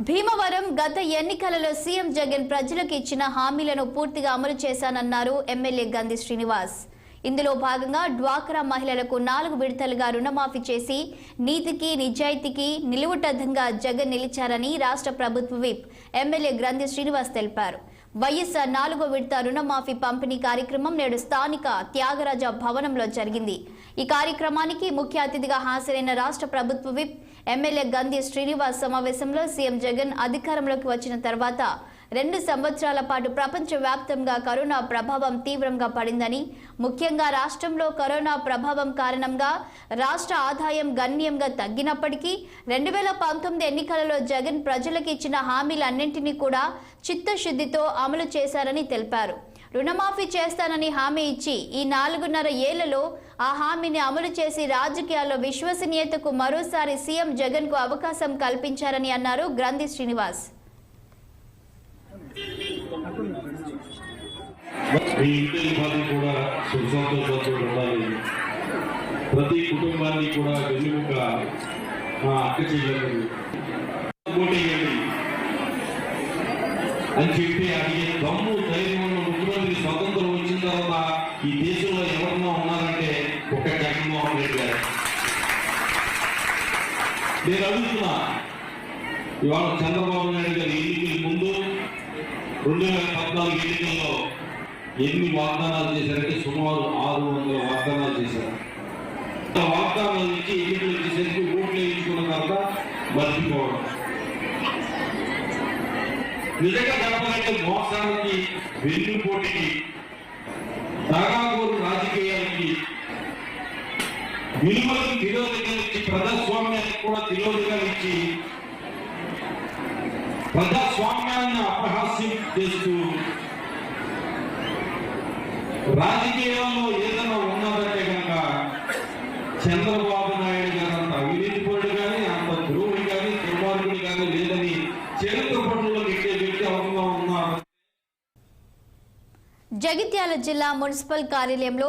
భీమవరం గత ఎన్నికలలో సీఎం జగన్ ప్రజలకు ఇచ్చిన హామీలను పూర్తిగా అమలు చేశానన్నారు ఎమ్మెల్యే గంధి శ్రీనివాస్. ఇందులో భాగంగా డ్వాక్రా మహిళలకు 4 విడతలుగా రుణమాఫీ చేసి నీతికి నిజాయితీకి నిలువుటద్దంగా జగన్ నిలిచారని రాష్ట్ర ప్రభుత్వ విప్ ఎమ్మెల్యే గంధి శ్రీనివాస్ తెలిపారు. వైఎస్ఆర్ 4వ విడత రుణమాఫీ పంపిణీ కార్యక్రమం నేడు స్థానిక త్యాగరాజ భవనంలో జరిగింది. ఈ కార్యక్రమానికి ముఖ్య అతిథిగా హాజరైన రాష్ట్ర ప్రభుత్వ విప్ ఎమ్మెల్యే గంధి శ్రీనివాస్ సమావేశంలో సీఎం జగన్ అధికారంలోకి వచ్చిన తర్వాత 2 సంవత్సరాల పాటు ప్రపంచవ్యాప్తంగా కరోనా ప్రభావం తీవ్రంగా పడిందని, ముఖ్యంగా రాష్ట్రంలో కరోనా ప్రభావం కారణంగా రాష్ట్ర ఆదాయం గణనీయంగా తగ్గినప్పటికీ 2019 ఎన్నికలలో జగన్ ప్రజలకు ఇచ్చిన హామీలన్నింటినీ కూడా చిత్తశుద్ధితో అమలు చేశారని తెలిపారు. రుణమాఫీ చేస్తానని హామీ ఇచ్చి ఈ 4.5 ఏళ్లలో ఆ హామీని అమలు చేసి రాజకీయాల్లో విశ్వసనీయతకు మరోసారి సీఎం జగన్ కు అవకాశం కల్పించారని అన్నారు గంధి శ్రీనివాస్. ప్రతి కుటుంబాన్ని కూడా వెన్నుముక మా అక్క చెల్లెలు అని చెప్పి అడిగే దమ్ము ధైర్యం ఉన్న ముఖ్యమంత్రి స్వతంత్రం వచ్చిన తర్వాత ఈ దేశంలో ఎవరన్నా ఉన్నారంటే ఒక్క జగన్మోహన్ రెడ్డి గారు. నేను అడుగుతున్నా, ఇవాళ చంద్రబాబు నాయుడు గారు ఎన్నికల ముందు 2014 ఎన్నికల్లో ఎన్ని వాగ్దానాలు చేశారంటే సుమారు 600 వాగ్దానాలు చేశారు. వాగ్దానాలు ఇచ్చి ఎన్నికలు వచ్చేసరికి ఓట్లు వేయించుకున్న తర్వాత మర్చిపోవడం. నిజంగా చెప్పాలంటే మోసానికి, వెన్నుపోటీకి, దగాకోరు రాజకీయాలకి, విలువలకు విరోధంగా ఇచ్చి, ప్రజాస్వామ్యానికి కూడా విరోధంగా ఇచ్చి, ప్రజాస్వామ్యాన్ని అపహాస్యం చేస్తూ రాజకీయాల్లో ఏదైనా ఉన్నదంటే కనుక చంద్రబాబు నాయుడు గారు అంత అవినీతిపరుడు కానీ, అంత ద్రోహుడు కానీ, దుర్మార్గుడు కానీ లేదని చరిత్ర పనుల్లో ఎక్కే వ్యక్తి అవసరంగా ఉన్నారు. జగిత్యాల జిల్లా మున్సిపల్ కార్యాలయంలో